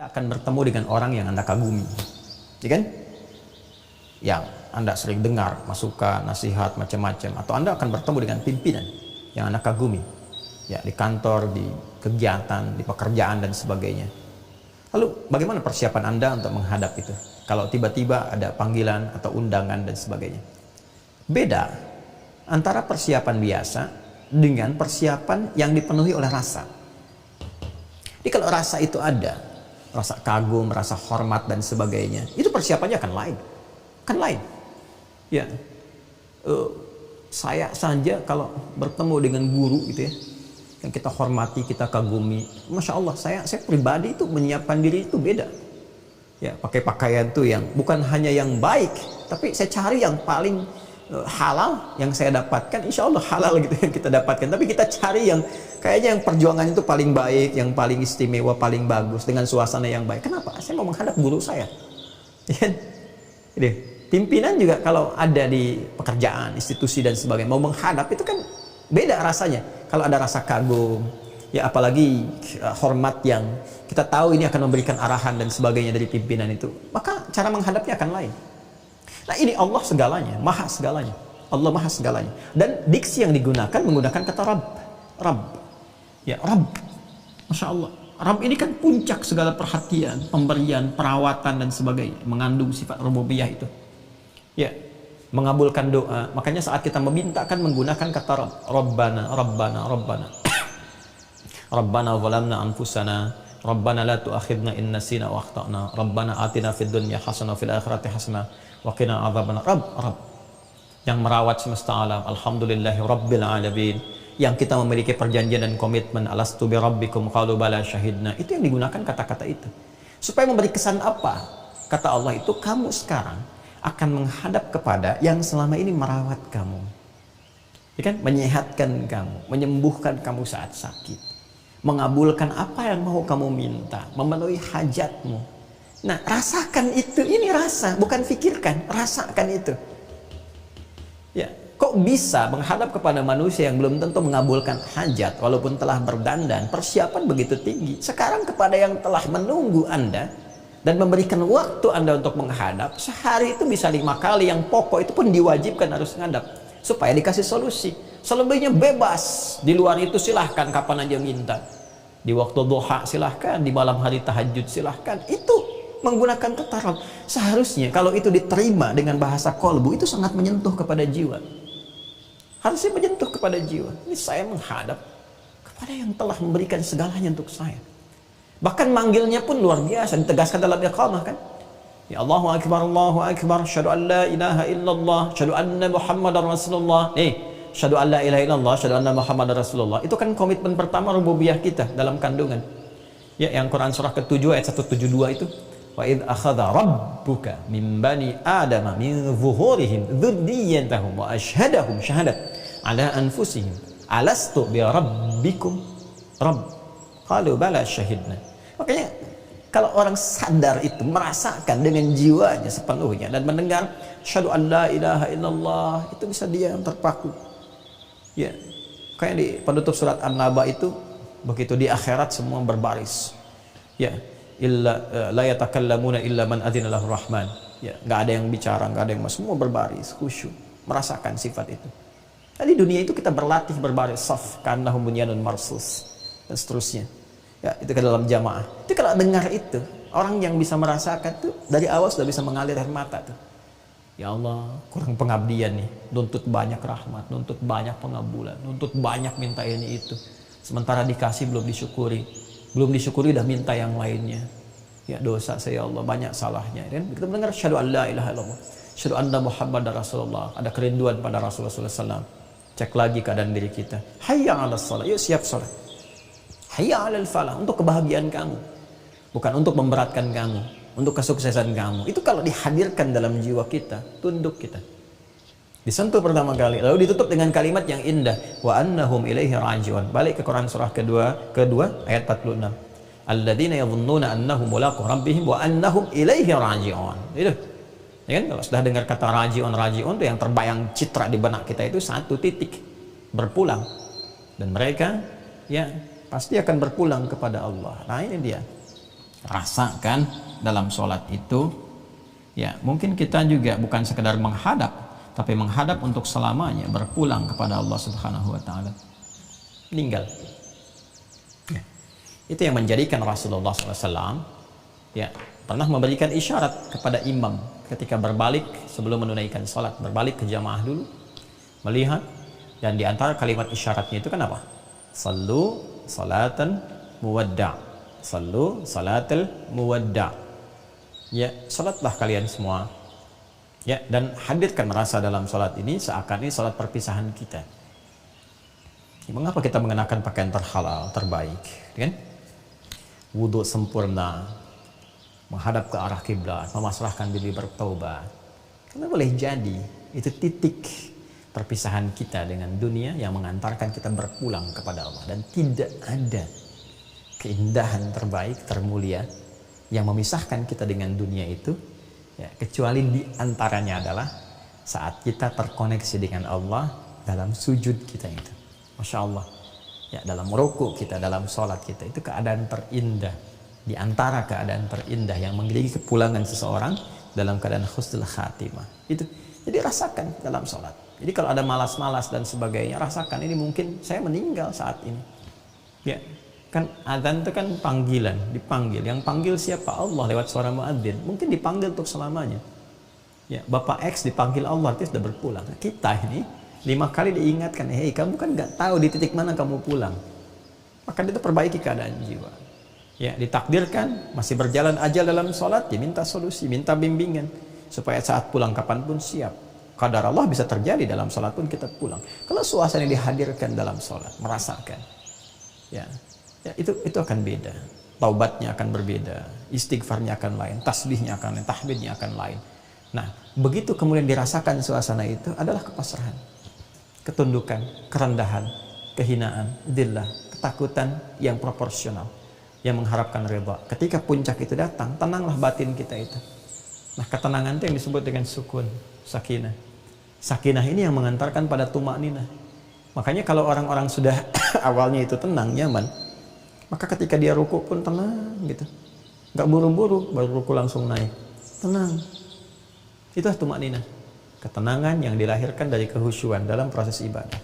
akan bertemu dengan orang yang Anda kagumi, ya kan? Yang Anda sering dengar masukan, nasihat, macam-macam. Atau Anda akan bertemu dengan pimpinan yang Anda kagumi, ya, di kantor, di kegiatan, di pekerjaan, dan sebagainya. Lalu bagaimana persiapan Anda untuk menghadap itu? Kalau tiba-tiba ada panggilan atau undangan dan sebagainya. Beda antara persiapan biasa dengan persiapan yang dipenuhi oleh rasa. Jadi kalau rasa itu ada, rasa kagum, rasa hormat dan sebagainya, itu persiapannya akan lain. Kan lain. Ya. Saya saja kalau bertemu dengan guru gitu ya, yang kita hormati, kita kagumi, Masya Allah, saya pribadi itu menyiapkan diri itu beda. Ya, pakai pakaian tuh yang bukan hanya yang baik, tapi saya cari yang paling halal yang saya dapatkan, insya Allah halal gitu yang kita dapatkan. Tapi kita cari yang kayaknya yang perjuangan itu paling baik, yang paling istimewa, paling bagus, dengan suasana yang baik. Kenapa? Saya mau menghadap guru saya. Jadi, pimpinan juga kalau ada di pekerjaan, institusi dan sebagainya, mau menghadap itu kan beda rasanya. Kalau ada rasa kagum, ya apalagi hormat yang kita tahu ini akan memberikan arahan dan sebagainya dari pimpinan itu, maka cara menghadapnya akan lain. Nah, ini Allah segalanya, maha segalanya. Allah maha segalanya. Dan diksi yang digunakan menggunakan kata Rabb. Rabb. Ya, Rabb. Masya Allah. Rabb ini kan puncak segala perhatian, pemberian, perawatan dan sebagainya. Mengandung sifat rububiyah itu. Ya, mengabulkan doa. Makanya saat kita meminta kan menggunakan kata Rabb. Rabbana, Rabbana, Rabbana. Rabbana zalamna anfusana. Rabbana la tu'akhidna in nasina wa akhtana. Rabbana atina fid dunya hasanah fil akhirati hasanah wa qina adzabannar. Rabb yang merawat semesta alam. Alhamdulillahi rabbil alamin. Yang kita memiliki perjanjian dan komitmen, alastu bi rabbikum qalu bala syahidna. Itu yang digunakan kata-kata itu. Supaya memberi kesan apa? Kata Allah itu, kamu sekarang akan menghadap kepada yang selama ini merawat kamu. Ya kan? Menyehatkan kamu, menyembuhkan kamu saat sakit, mengabulkan apa yang mau kamu minta, memenuhi hajatmu. Nah, rasakan itu. Ini rasa, bukan fikirkan. Rasakan itu. Ya, kok bisa menghadap kepada manusia yang belum tentu mengabulkan hajat walaupun telah berdandan, persiapan begitu tinggi. Sekarang kepada yang telah menunggu Anda dan memberikan waktu Anda untuk menghadap, sehari itu bisa 5 kali, yang pokok itu pun diwajibkan harus menghadap supaya dikasih solusi. Selebihnya bebas. Di luar itu silahkan kapan aja minta. Di waktu duha silahkan, di malam hari tahajud silahkan. Itu menggunakan kata Rabb. Seharusnya kalau itu diterima dengan bahasa kolbu, itu sangat menyentuh kepada jiwa. Harusnya menyentuh kepada jiwa. Ini saya menghadap kepada yang telah memberikan segalanya untuk saya. Bahkan manggilnya pun luar biasa, ditegaskan dalam iqamah kan. Ya Allahu Akbar, asyhadu an la ilaha illallah, asyhadu anna Muhammadar Rasulullah. Asyhadu an la ilaha illallah, asyhadu anna Muhammadar Rasulullah. Itu kan komitmen pertama rububiyah kita dalam kandungan. Ya, yang Quran surah ke-7 ayat 172 itu. Wa idz akhadha rabbuka min bani adama min zuhurihim dzurriyyatahum wa asyhadahum syahadat ala anfusihim alastu bi rabbikum rabb qalu bala syahidna. Makanya kalau orang sadar itu, merasakan dengan jiwanya sepenuhnya dan mendengar asyhadu an la ilaha illallah, itu bisa dia yang terpaku. Ya, kayak di penutup surat An-Naba itu, begitu di akhirat semua berbaris. Ya, illa la yatakallamuna illa man adzina lahu rahman. Ya, enggak ada yang bicara, enggak ada yang semua berbaris, khusyuk, merasakan sifat itu. Nah, di dunia itu kita berlatih berbaris saf ka'annahum bunyanun marsus dan seterusnya. Ya, itu ke dalam jamaah. Itu kalau dengar itu, orang yang bisa merasakan tuh dari awal sudah bisa mengalir air mata tuh. Ya Allah, kurang pengabdian nih, nuntut banyak rahmat, nuntut banyak pengabulan, nuntut banyak minta ini itu. Sementara dikasih belum disyukuri. Belum disyukuri udah minta yang lainnya. Ya, dosa saya Allah, banyak salahnya. Dan kita mendengar asyhadu an la ilaha illallah, asyhadu anna Muhammadar Rasulullah, ada kerinduan pada Rasulullah SAW. Cek lagi keadaan diri kita. Hayya 'alas shalah, yuk siap salat. Hayya 'alal falah, untuk kebahagiaan kamu. Bukan untuk memberatkan kamu, untuk kesuksesan kamu. Itu kalau dihadirkan dalam jiwa kita, tunduk kita. Disentuh pertama kali, lalu ditutup dengan kalimat yang indah, wa annahum ilaihi raji'un. Balik ke Quran surah kedua ayat 46. Alladzina yadhunnuna annahum mulaqu rabbihim wa annahum ilaihi raji'un. Itu. Ya kan, kalau sudah dengar kata raji'un itu yang terbayang citra di benak kita itu satu titik, berpulang. Dan mereka ya pasti akan berpulang kepada Allah. Nah, ini dia. rasakan dalam sholat itu, ya mungkin kita juga bukan sekedar menghadap, tapi menghadap untuk selamanya, berpulang kepada Allah Subhanahu wa Ta'ala, meninggal. Ya. Itu yang menjadikan Rasulullah SAW ya pernah memberikan isyarat kepada imam ketika berbalik sebelum menunaikan sholat, berbalik ke jamaah dulu, melihat, dan diantara kalimat isyaratnya itu kan apa? Sallu salatan muwadda', sallu salatal muwadda'. Ya, salatlah kalian semua. Ya, dan hadirkan rasa dalam salat ini seakan ini salat perpisahan kita. Ya, mengapa kita mengenakan pakaian terhalal, terbaik, kan? Wudhu sempurna, menghadap ke arah kiblat, memasrahkan diri bertaubat. Karena boleh jadi itu titik perpisahan kita dengan dunia yang mengantarkan kita berpulang kepada Allah, dan tidak ada keindahan terbaik, termulia yang memisahkan kita dengan dunia itu ya, kecuali diantaranya adalah saat kita terkoneksi dengan Allah dalam sujud kita itu. Masya Allah ya, dalam rukuk kita, dalam sholat kita, itu keadaan terindah, diantara keadaan terindah yang mengiringi kepulangan seseorang dalam keadaan husnul khatimah itu. Jadi rasakan dalam sholat. Jadi kalau ada malas-malas dan sebagainya, rasakan ini mungkin saya meninggal saat ini ya. Kan adzan itu kan panggilan, dipanggil. Yang panggil siapa? Allah lewat suara muadzin. Mungkin dipanggil untuk selamanya. Ya, Bapak X dipanggil Allah, itu sudah berpulang. Nah, kita ini 5 kali diingatkan, hei kamu kan nggak tahu di titik mana kamu pulang. Maka itu perbaiki keadaan jiwa. Ya, ditakdirkan masih berjalan ajal dalam sholat, ya minta solusi, minta bimbingan supaya saat pulang kapanpun siap. Qadar Allah bisa terjadi dalam sholat pun kita pulang. Kalau suasana dihadirkan dalam sholat, merasakan. Ya, itu akan beda. Taubatnya akan berbeda, istighfarnya akan lain, tasbihnya akan lain, tahmidnya akan lain. Nah, begitu kemudian dirasakan suasana itu adalah kepasrahan, ketundukan, kerendahan, kehinaan, dzillah, ketakutan yang proporsional, yang mengharapkan ridha. Ketika puncak itu datang, tenanglah batin kita itu. Nah, ketenangan itu yang disebut dengan sukun, sakinah. Sakinah ini yang mengantarkan pada tumakninah. Makanya kalau orang-orang sudah awalnya itu tenang, nyaman, maka ketika dia ruku pun tenang gitu, nggak buru-buru, baru ruku langsung naik, tenang. Itulah tumakninah, ketenangan yang dilahirkan dari kehusyuan dalam proses ibadah.